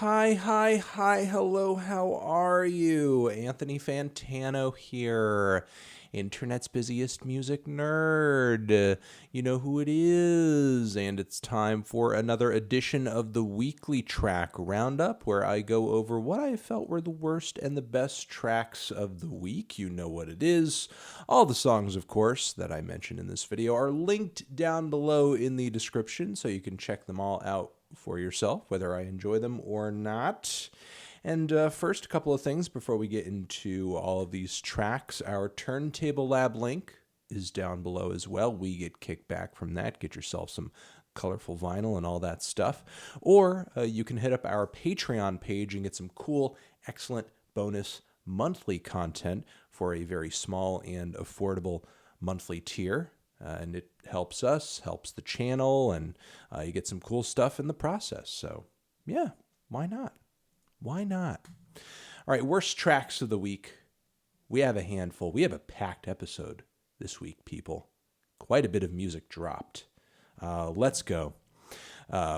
Hi, hello, how are you? Anthony Fantano here, internet's busiest music nerd. You know who it is, and it's time for another edition of the weekly track roundup, where I go over what I felt were the worst and the best tracks of the week. You know what it is. All the songs, of course, that I mention in this video are linked down below in the description, so you can check them all out for yourself, whether I enjoy them or not. And first, a couple of things before we get into all of these tracks. Our Turntable Lab link is down below as well. We get kickback from that. Get yourself some colorful vinyl and all that stuff. Or you can hit up our Patreon page and get some cool, excellent bonus monthly content for a very small and affordable monthly tier. And it helps us, helps the channel, and you get some cool stuff in the process. So, yeah, why not? Why not? All right, worst tracks of the week. We have a handful. We have a packed episode this week, people. Quite a bit of music dropped. Let's go.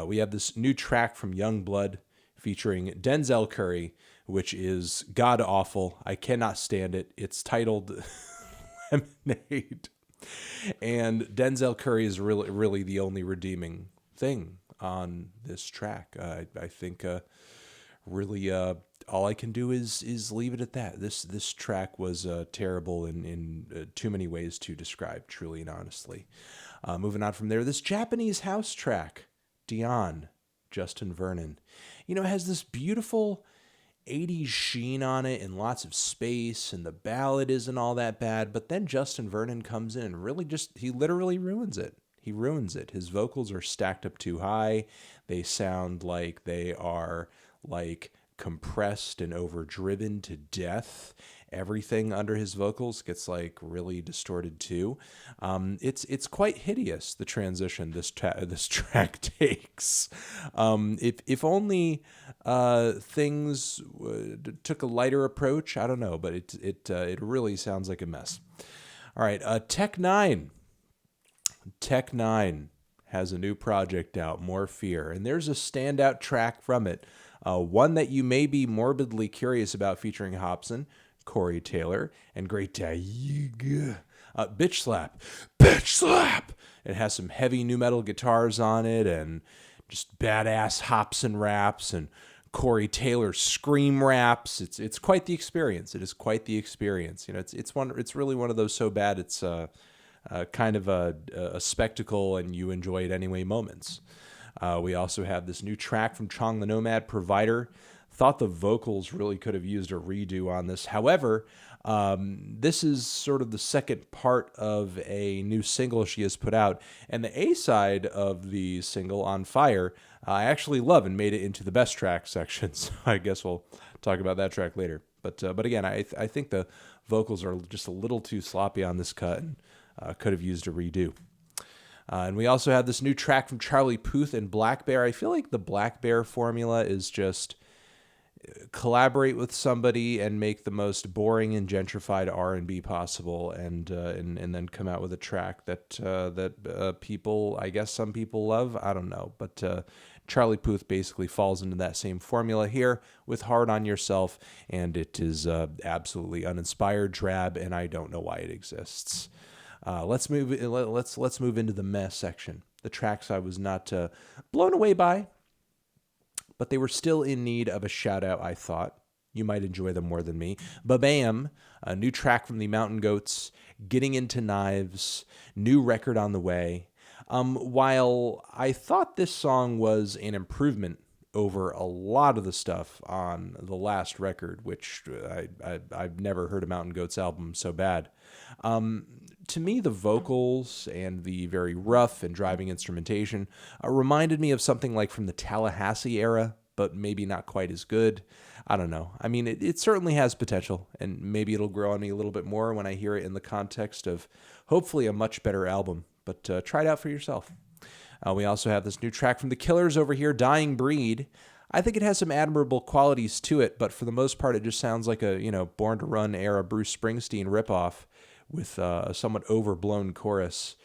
We have this new track from Youngblood featuring Denzel Curry, which is god-awful. I cannot stand it. It's titled Lemonade. And Denzel Curry is really the only redeeming thing on this track. I think really all I can do is leave it at that. This track was terrible in too many ways to describe, truly and honestly. Moving on from there, this Japanese house track, Dion, Justin Vernon. You know, it has this beautiful 80s sheen on it and lots of space, and the ballad isn't all that bad, but then Justin Vernon comes in and he literally ruins it. He ruins it. His vocals are stacked up too high. They sound like they are like compressed and overdriven to death. Everything under his vocals gets like really distorted too. It's quite hideous, the transition this track takes. If only things took a lighter approach, I don't know, but it really sounds like a mess. All right, Tech Nine has a new project out, More Fear, and there's a standout track from it. One that you may be morbidly curious about, featuring Hobson, Corey Taylor, and Great Bitch Slap. It has some heavy nu metal guitars on it, and just badass Hobson raps and Corey Taylor scream raps. It's quite the experience. It is quite the experience. You know, it's really one of those so bad it's kind of a spectacle, and you enjoy it anyway moments. We also have this new track from Chongle Nomad, Provider. Thought the vocals really could have used a redo on this. However, this is sort of the second part of a new single she has put out. And the A-side of the single, On Fire, I actually love and made it into the best track section. So I guess we'll talk about that track later. But again, I think the vocals are just a little too sloppy on this cut and could have used a redo. And we also have this new track from Charlie Puth and Black Bear. I feel like the Black Bear formula is just collaborate with somebody and make the most boring and gentrified R&B possible, and then come out with a track that people, I guess some people love. I don't know, but Charlie Puth basically falls into that same formula here with Hard on Yourself, and it is absolutely uninspired, drab, and I don't know why it exists. Let's move into the meh section. The tracks I was not blown away by, but they were still in need of a shout out, I thought. You might enjoy them more than me. Ba-Bam, a new track from the Mountain Goats, Getting Into Knives, new record on the way. While I thought this song was an improvement over a lot of the stuff on the last record, which I've never heard a Mountain Goats album so bad. To me, the vocals and the very rough and driving instrumentation reminded me of something like from the Tallahassee era, but maybe not quite as good. I don't know. I mean, it certainly has potential, and maybe it'll grow on me a little bit more when I hear it in the context of hopefully a much better album. But try it out for yourself. We also have this new track from The Killers over here, Dying Breed. I think it has some admirable qualities to it, but for the most part, it just sounds like a Born to Run era Bruce Springsteen ripoff with a somewhat overblown chorus.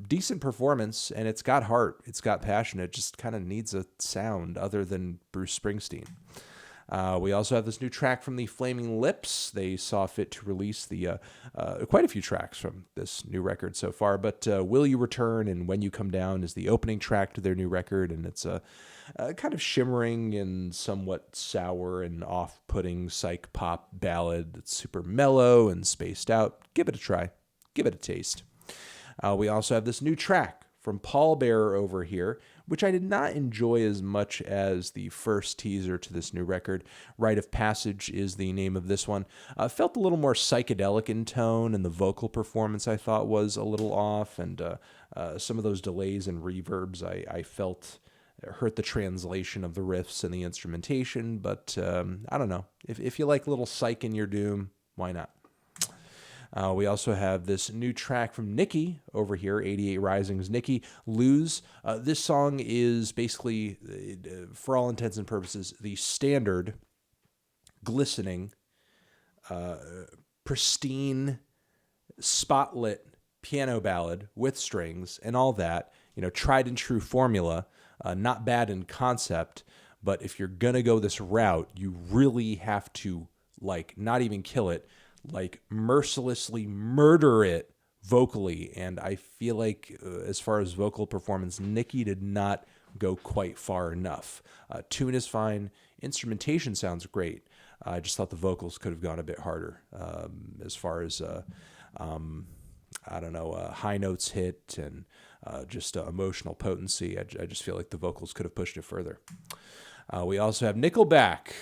Decent performance, and it's got heart. It's got passion. It just kind of needs a sound other than Bruce Springsteen. We also have this new track from the Flaming Lips. They saw fit to release the quite a few tracks from this new record so far, but Will You Return and When You Come Down is the opening track to their new record, and it's a kind of shimmering and somewhat sour and off-putting psych pop ballad that's super mellow and spaced out. Give it a try. Give it a taste. We also have this new track from Paul Bearer over here, which I did not enjoy as much as the first teaser to this new record. Rite of Passage is the name of this one. Felt a little more psychedelic in tone, and the vocal performance I thought was a little off, and some of those delays and reverbs I felt hurt the translation of the riffs and the instrumentation, but I don't know. If you like a little psych in your doom, why not? We also have this new track from Nikki over here, 88 Rising's Nikki Luz. This song is basically, for all intents and purposes, the standard, glistening, pristine, spotlit piano ballad with strings and all that. Tried and true formula, not bad in concept, but if you're going to go this route, you really have to, not even kill it, mercilessly murder it vocally. And I feel like as far as vocal performance, Nikki did not go quite far enough. Tune is fine. Instrumentation sounds great. I just thought the vocals could have gone a bit harder as far as, high notes hit and just emotional potency. I just feel like the vocals could have pushed it further. We also have Nickelback.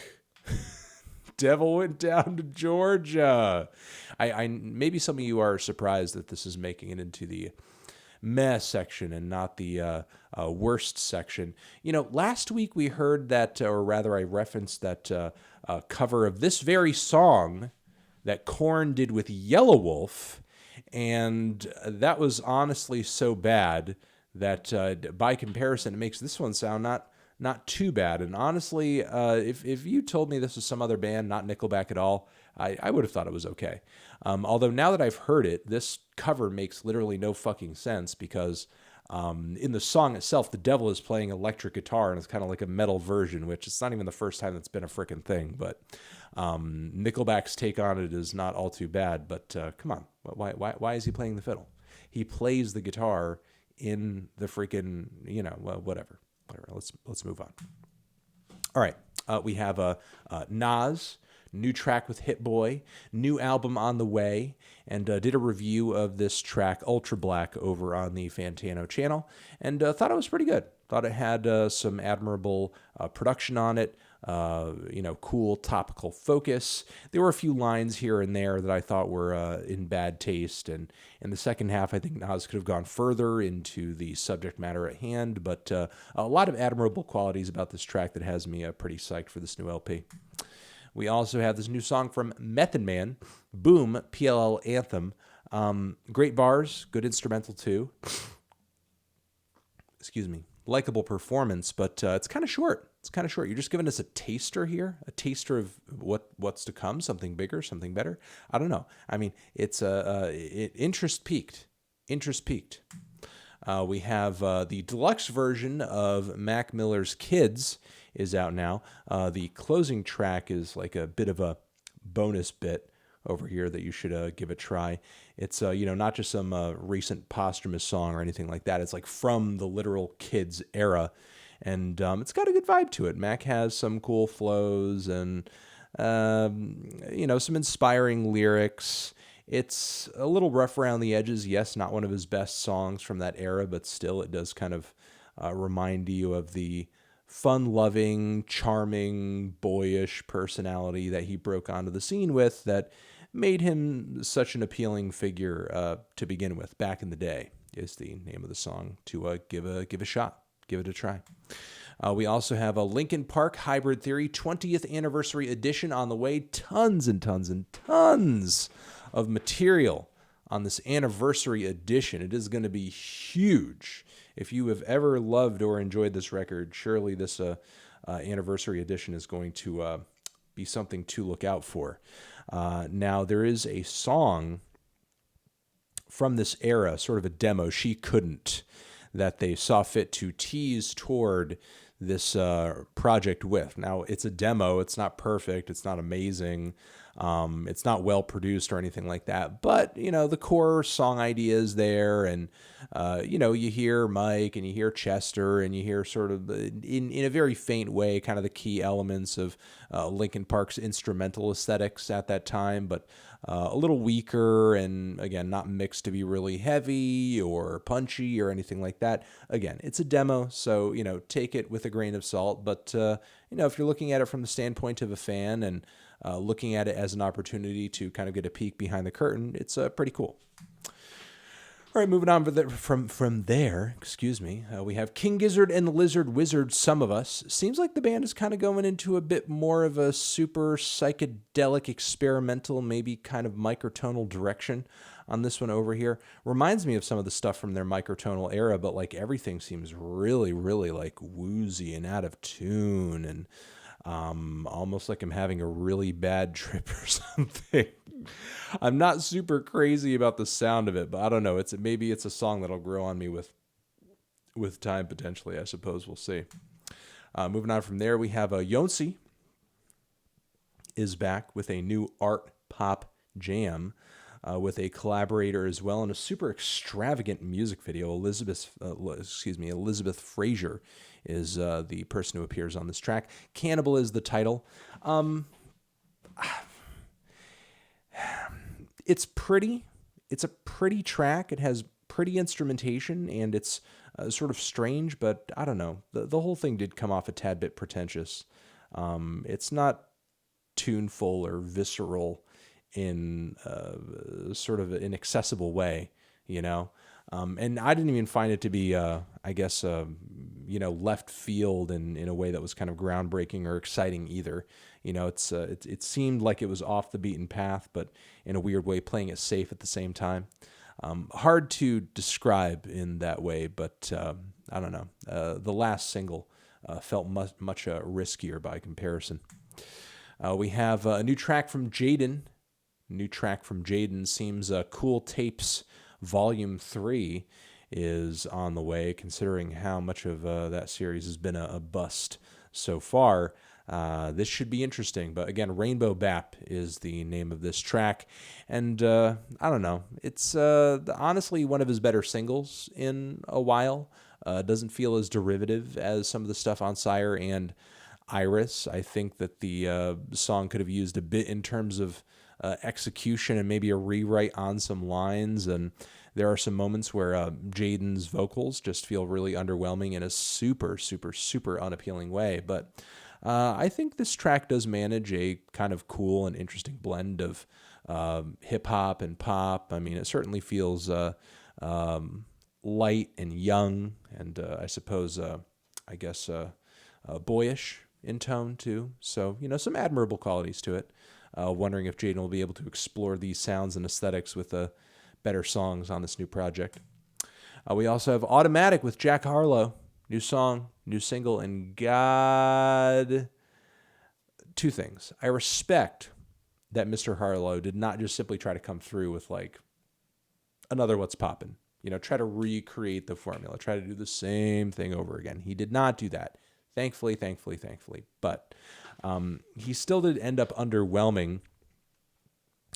Devil Went Down to Georgia. I maybe some of you are surprised that this is making it into the meh section and not the worst section. Last week we heard that, or rather I referenced that cover of this very song that Korn did with Yellow Wolf, and that was honestly so bad that by comparison it makes this one sound not too bad. And honestly, if you told me this was some other band, not Nickelback at all, I would have thought it was okay. Although now that I've heard it, this cover makes literally no fucking sense because in the song itself, the devil is playing electric guitar and it's kind of like a metal version, which it's not even the first time that's been a frickin' thing. But Nickelback's take on it is not all too bad. But come on, why is he playing the fiddle? He plays the guitar in the freaking, whatever. Let's move on. All right, we have Nas, new track with Hit Boy, new album on the way, and did a review of this track, Ultra Black, over on the Fantano channel, and thought it was pretty good. Thought it had some admirable production on it, cool topical focus. There were a few lines here and there that I thought were in bad taste, and in the second half, I think Nas could have gone further into the subject matter at hand, but a lot of admirable qualities about this track that has me pretty psyched for this new LP. We also have this new song from Method Man, Boom, PLL Anthem. Great bars, good instrumental too. Excuse me. Likable performance, but it's kind of short. You're just giving us a taster here, a taster of what's to come, something bigger, something better. I don't know. I mean, it's interest peaked. We have the deluxe version of Mac Miller's Kids is out now. The closing track is like a bit of a bonus bit over here that you should give a try. It's not just some recent posthumous song or anything like that. It's like from the literal Kids era, and it's got a good vibe to it. Mac has some cool flows and some inspiring lyrics. It's a little rough around the edges. Yes, not one of his best songs from that era, but still it does kind of remind you of the fun-loving, charming, boyish personality that he broke onto the scene with that made him such an appealing figure to begin with. Back in the Day is the name of the song to give a shot, give it a try. We also have a Linkin Park Hybrid Theory 20th Anniversary Edition on the way. Tons and tons and tons of material on this anniversary edition. It is going to be huge. If you have ever loved or enjoyed this record, surely this anniversary edition is going to be something to look out for. Now, there is a song from this era, sort of a demo, She Couldn't, that they saw fit to tease toward this project with. Now, it's a demo. It's not perfect. It's not amazing. It's not well produced or anything like that. But, the core song idea is there. And, you hear Mike and you hear Chester and you hear sort of, in a very faint way, kind of the key elements of Linkin Park's instrumental aesthetics at that time. But a little weaker and, again, not mixed to be really heavy or punchy or anything like that. Again, it's a demo, so, take it with a grain of salt. But, if you're looking at it from the standpoint of a fan and looking at it as an opportunity to kind of get a peek behind the curtain, it's pretty cool. All right, moving on from there, we have King Gizzard and the Lizard Wizard, Some of Us. Seems like the band is kind of going into a bit more of a super psychedelic, experimental, maybe kind of microtonal direction on this one over here. Reminds me of some of the stuff from their microtonal era, but like everything seems really, really like woozy and out of tune and almost like I'm having a really bad trip or something. I'm not super crazy about the sound of it, but I don't know. Maybe it's a song that'll grow on me with time potentially. I suppose we'll see. Moving on from there, we have Yonsei is back with a new art pop jam with a collaborator as well in a super extravagant music video. Elizabeth Fraser is the person who appears on this track. Cannibal is the title. It's pretty. It's a pretty track. It has pretty instrumentation, and it's sort of strange, but I don't know. The whole thing did come off a tad bit pretentious. It's not tuneful or visceral in sort of an inaccessible way, and I didn't even find it to be, left field in a way that was kind of groundbreaking or exciting either. It seemed like it was off the beaten path, but in a weird way, playing it safe at the same time. Hard to describe in that way, but I don't know. The last single felt much riskier by comparison. We have a new track from Jaden. Seems Cool Tapes Volume 3 is on the way, considering how much of that series has been a bust so far. This should be interesting, but again, Rainbow Bap is the name of this track, and I don't know. It's honestly one of his better singles in a while. Doesn't feel as derivative as some of the stuff on Sire and Iris. I think that the song could have used a bit in terms of execution and maybe a rewrite on some lines, and there are some moments where Jaden's vocals just feel really underwhelming in a super, super, super unappealing way, but I think this track does manage a kind of cool and interesting blend of hip-hop and pop. I mean, it certainly feels light and young, and I suppose, boyish in tone, too. So, some admirable qualities to it. Wondering if Jaden will be able to explore these sounds and aesthetics with better songs on this new project. We also have Automatic with Jack Harlow. New song, new single, and God, two things. I respect that Mr. Harlow did not just simply try to come through with like another What's Poppin', try to recreate the formula, try to do the same thing over again. He did not do that. Thankfully. But he still did end up underwhelming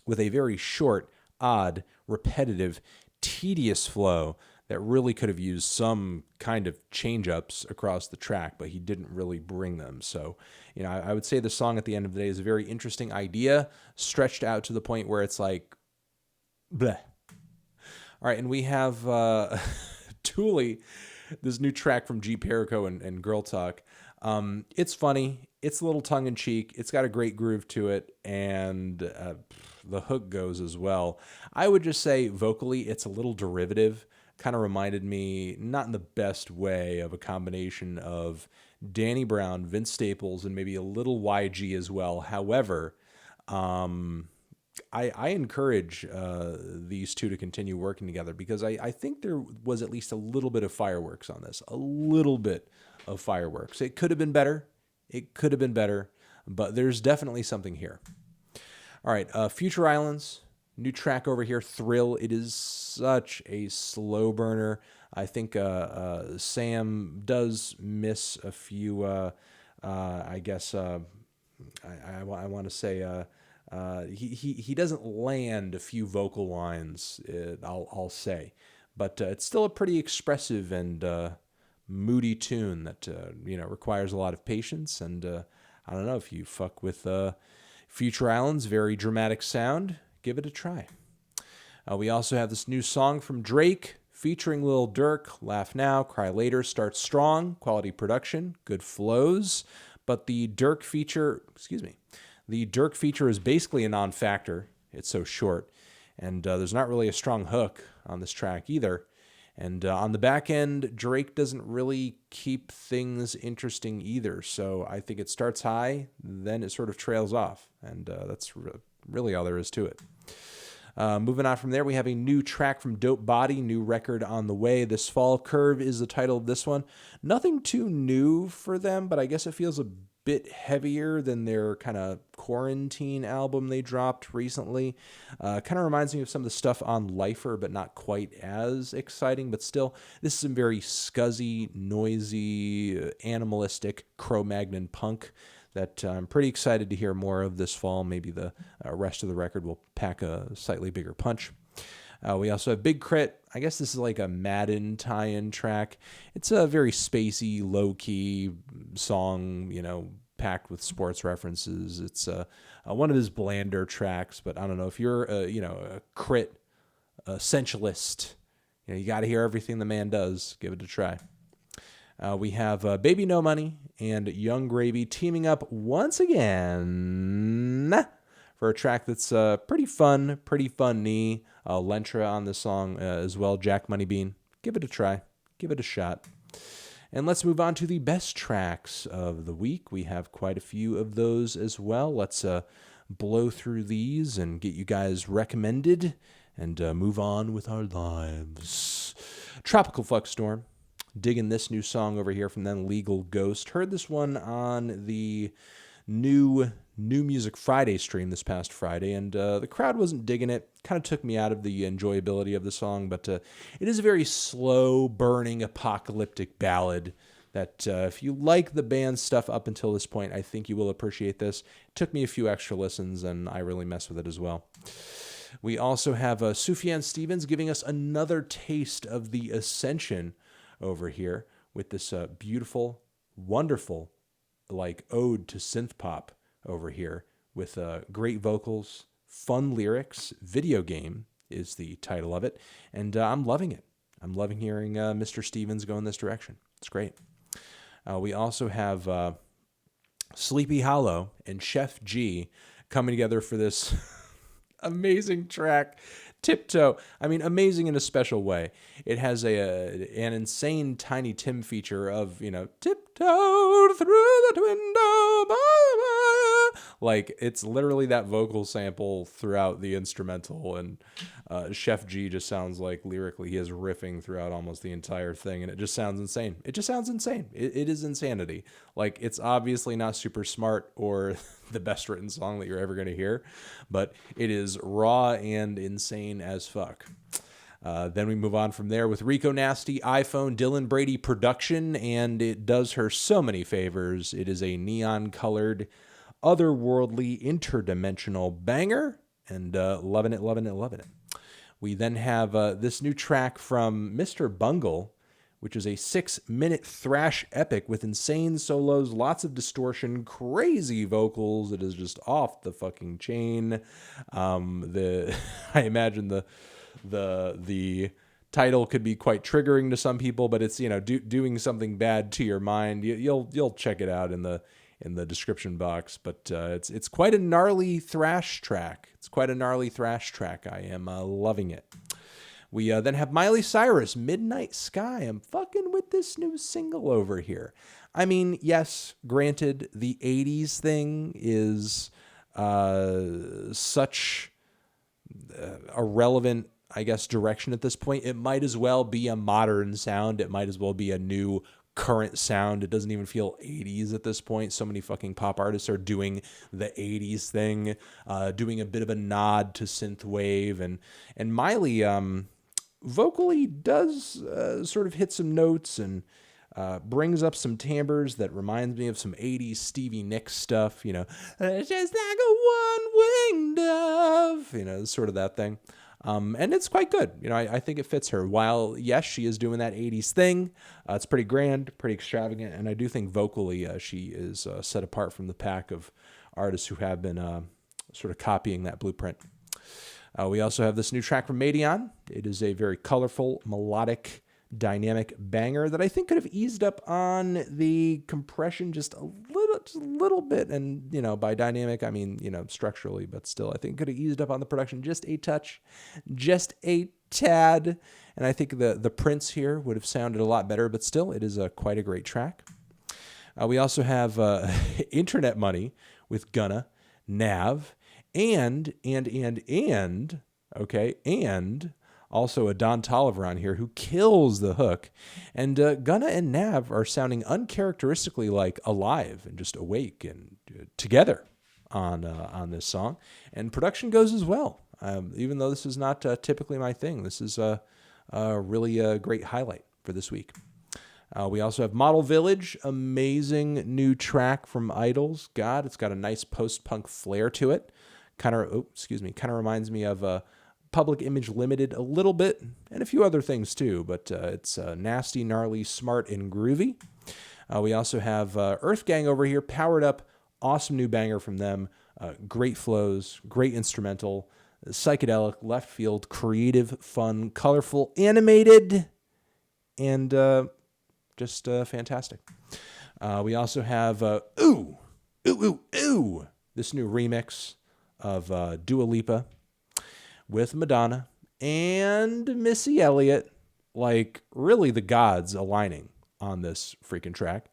with a very short, odd, repetitive, tedious flow that really could have used some kind of change-ups across the track, but he didn't really bring them. So, I would say the song at the end of the day is a very interesting idea, stretched out to the point where it's like, bleh. All right, and we have Thule, this new track from G. Perico and Girl Talk. It's funny. It's a little tongue-in-cheek. It's got a great groove to it, and the hook goes as well. I would just say vocally it's a little derivative. Kind of reminded me, not in the best way, of a combination of Danny Brown, Vince Staples, and maybe a little YG as well. However, I encourage these two to continue working together because I think there was at least a little bit of fireworks on this. A little bit of fireworks. It could have been better. But there's definitely something here. All right, Future Islands, New track over here, Thrill. It is such a slow burner. I think Sam does miss a few, I guess, I want to say he doesn't land a few vocal lines, I'll say. But it's still a pretty expressive and moody tune that, requires a lot of patience. And I don't know, if you fuck with Future Island's very dramatic sound, give it a try. We also have this new song from Drake featuring Lil Durk, Laugh Now, Cry Later, starts strong, quality production, good flows, but the Durk feature is basically a non-factor. It's so short, and there's not really a strong hook on this track either. And on the back end, Drake doesn't really keep things interesting either. So I think it starts high, then it sort of trails off, and that's really all there is to it. Moving on from there, we have a new track from Dope Body, new record on the way this fall. Curve is the title of this one. Nothing too new for them, but I guess it feels a bit heavier than their kind of quarantine album they dropped recently. Kind of reminds me of some of the stuff on Lifer, but not quite as exciting. But still, this is some very scuzzy, noisy, animalistic Cro-Magnon punk that I'm pretty excited to hear more of this fall. Maybe the rest of the record will pack a slightly bigger punch. We also have Big K.R.I.T. I guess this is like a Madden tie-in track. It's a very spacey, low-key song, packed with sports references. It's one of his blander tracks, but I don't know if you're a K.R.I.T. essentialist. You got to hear everything the man does. Give it a try. We have Baby No Money and Young Gravy teaming up once again for a track that's pretty funny. Lentra on the song as well, Jack Money Bean. Give it a try. Give it a shot. And let's move on to the best tracks of the week. We have quite a few of those as well. Let's blow through these and get you guys recommended and move on with our lives. Tropical Flux Storm. Digging this new song over here from them, Legal Ghost. Heard this one on the new Music Friday stream this past Friday, and the crowd wasn't digging it. Kind of took me out of the enjoyability of the song, but it is a very slow, burning, apocalyptic ballad that if you like the band's stuff up until this point, I think you will appreciate this. It took me a few extra listens, and I really mess with it as well. We also have Sufjan Stevens giving us another taste of the Ascension over here with this beautiful, wonderful, ode to synth pop over here with great vocals, fun lyrics. Video Game is the title of it, and I'm loving it. I'm loving hearing Mr. Stevens go in this direction. It's great. We also have Sleepy Hollow and Sheff G coming together for this amazing track, Tiptoe. I mean, amazing in a special way. It has an insane Tiny Tim feature of, tiptoe through the window. Blah, blah. Like, it's literally that vocal sample throughout the instrumental, and Sheff G just sounds like lyrically he is riffing throughout almost the entire thing, and it just sounds insane. It just sounds insane. It is insanity. Like, it's obviously not super smart or the best written song that you're ever going to hear, but it is raw and insane as fuck. Then we move on from there with Rico Nasty, iPhone, Dylan Brady production, and it does her so many favors. It is a neon-colored, otherworldly, interdimensional banger, and loving it. We then have this new track from Mr. Bungle, which is a 6-minute thrash epic with insane solos, lots of distortion, crazy vocals. It is just off the fucking chain. I imagine the title could be quite triggering to some people, but it's doing something bad to your mind. You'll check it out in the description box. But it's quite a gnarly thrash track. I am loving it. We then have Miley Cyrus, Midnight Sky. I'm fucking with this new single over here. I mean, yes, granted, the 80s thing is such a relevant, I guess, direction at this point. It might as well be a modern sound. It might as well be a new current sound. It doesn't even feel 80s at this point. So many fucking pop artists are doing the 80s thing, doing a bit of a nod to synthwave, and Miley vocally does sort of hit some notes and brings up some timbres that reminds me of some 80s Stevie Nicks stuff, just like a one-winged dove, sort of that thing. And it's quite good. I think it fits her. While, yes, she is doing that 80s thing, it's pretty grand, pretty extravagant, and I do think vocally she is set apart from the pack of artists who have been sort of copying that blueprint. We also have this new track from Madion. It is a very colorful, melodic, dynamic banger that I think could have eased up on the compression just a little bit. And, by dynamic, I mean, structurally, but still, I think could have eased up on the production just a touch, just a tad. And I think the Prince here would have sounded a lot better, but still, it is quite a great track. We also have Internet Money with Gunna, Nav, and also a Don Toliver on here who kills the hook. And Gunna and Nav are sounding uncharacteristically like alive and just awake and together on this song. And production goes as well. Even though this is not typically my thing, this is a really great highlight for this week. We also have Model Village, amazing new track from Idols. God, it's got a nice post-punk flair to it. Kind of reminds me of Public Image Limited a little bit, and a few other things too, but it's nasty, gnarly, smart, and groovy. We also have Earthgang over here, powered up, awesome new banger from them. Great flows, great instrumental, psychedelic, left field, creative, fun, colorful, animated, and just fantastic. We also have this new remix of Dua Lipa with Madonna and Missy Elliott, like really the gods aligning on this freaking track.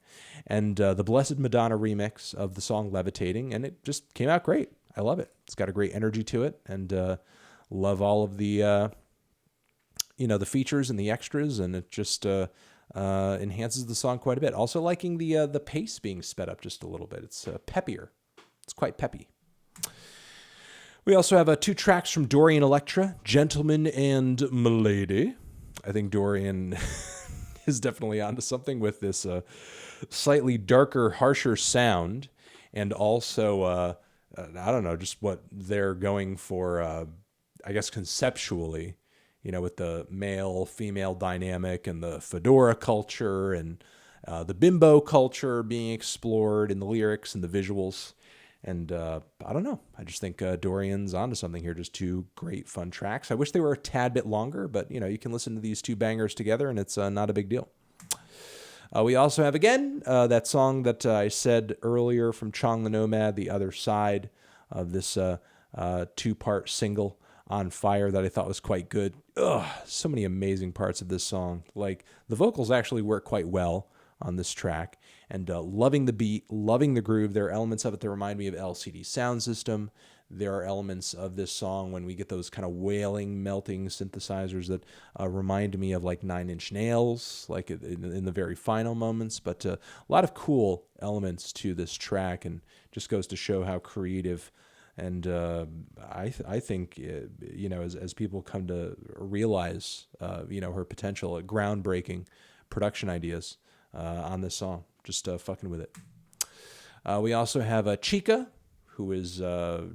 And the Blessed Madonna remix of the song Levitating, and it just came out great. I love it. It's got a great energy to it, and love all of the the features and the extras, and it just enhances the song quite a bit. Also liking the pace being sped up just a little bit. It's peppier. It's quite peppy. We also have 2 tracks from Dorian Electra, Gentleman and Milady. I think Dorian is definitely onto something with this slightly darker, harsher sound, and also, I don't know, just what they're going for, I guess conceptually, with the male-female dynamic and the fedora culture and the bimbo culture being explored in the lyrics and the visuals. And I don't know. I just think Dorian's onto something here. Just 2 great, fun tracks. I wish they were a tad bit longer, but, you can listen to these 2 bangers together, and it's not a big deal. We also have, again, that song that I said earlier from Chongle Nomad, The Other Side of this 2-part single, On Fire, that I thought was quite good. Ugh, so many amazing parts of this song. Like, the vocals actually work quite well on this track, and loving the beat, loving the groove. There are elements of it that remind me of LCD Sound System. There are elements of this song when we get those kind of wailing, melting synthesizers that remind me of like 9 Inch Nails, like in the very final moments. But a lot of cool elements to this track, and just goes to show how creative. And I think, as people come to realize, her potential, groundbreaking production ideas on this song, just fucking with it. We also have Chika, who is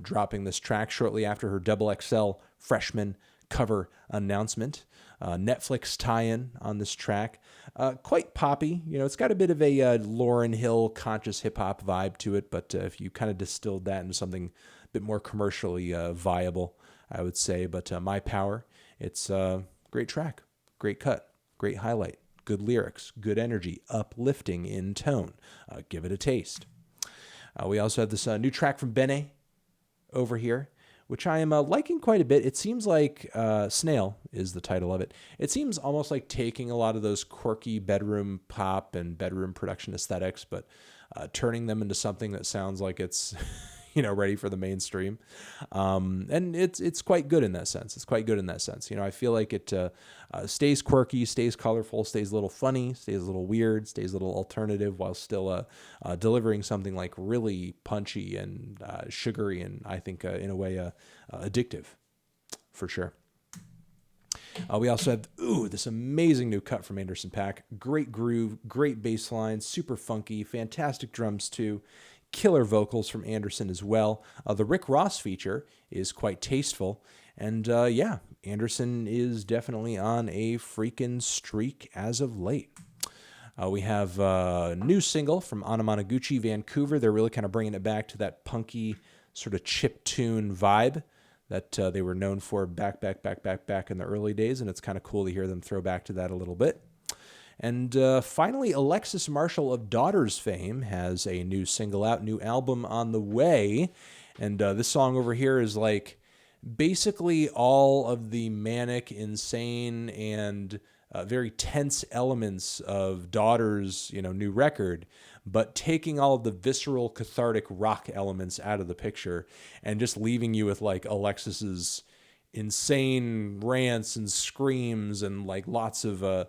dropping this track shortly after her XXL freshman cover announcement. Netflix tie-in on this track. Quite poppy. It's got a bit of a Lauryn Hill conscious hip-hop vibe to it, but if you kind of distilled that into something a bit more commercially viable, I would say. But My Power, it's a great track, great cut, great highlight. Good lyrics, good energy, uplifting in tone. Give it a taste. We also have this new track from Benee over here, which I am liking quite a bit. It seems like Snail is the title of it. It seems almost like taking a lot of those quirky bedroom pop and bedroom production aesthetics, but turning them into something that sounds like it's ready for the mainstream. And it's quite good in that sense. It's quite good in that sense. I feel like it stays quirky, stays colorful, stays a little funny, stays a little weird, stays a little alternative, while still delivering something like really punchy and sugary, and I think in a way addictive, for sure. We also have this amazing new cut from Anderson .Paak. Great groove, great bass line, super funky, fantastic drums too. Killer vocals from Anderson as well. The Rick Ross feature is quite tasteful. And yeah, Anderson is definitely on a freaking streak as of late. We have a new single from Anamanaguchi, Vancouver. They're really kind of bringing it back to that punky sort of chiptune vibe that they were known for back in the early days, and it's kind of cool to hear them throw back to that a little bit. And finally, Alexis Marshall of Daughters fame has a new single out, new album on the way, and this song over here is like basically all of the manic, insane, and very tense elements of Daughters, new record, but taking all of the visceral, cathartic rock elements out of the picture and just leaving you with like Alexis's insane rants and screams and like lots of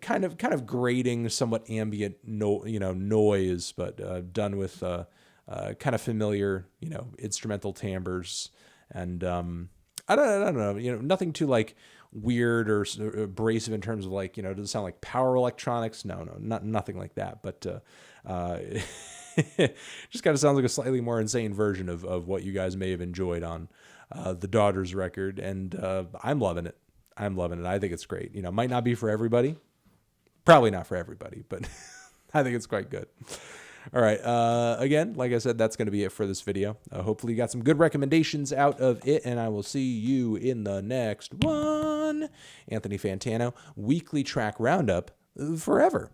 kind of grating, somewhat ambient noise, but done with kind of familiar instrumental timbres, and I don't know, nothing too like weird or abrasive in terms of like, does it sound like power electronics? No, nothing like that. But just kind of sounds like a slightly more insane version of what you guys may have enjoyed on the Daughters record. And I'm loving it. I think it's great. Might not be for everybody. Probably not for everybody, but I think it's quite good. All right. Again, like I said, that's going to be it for this video. Hopefully you got some good recommendations out of it, and I will see you in the next one. Anthony Fantano, weekly track roundup forever.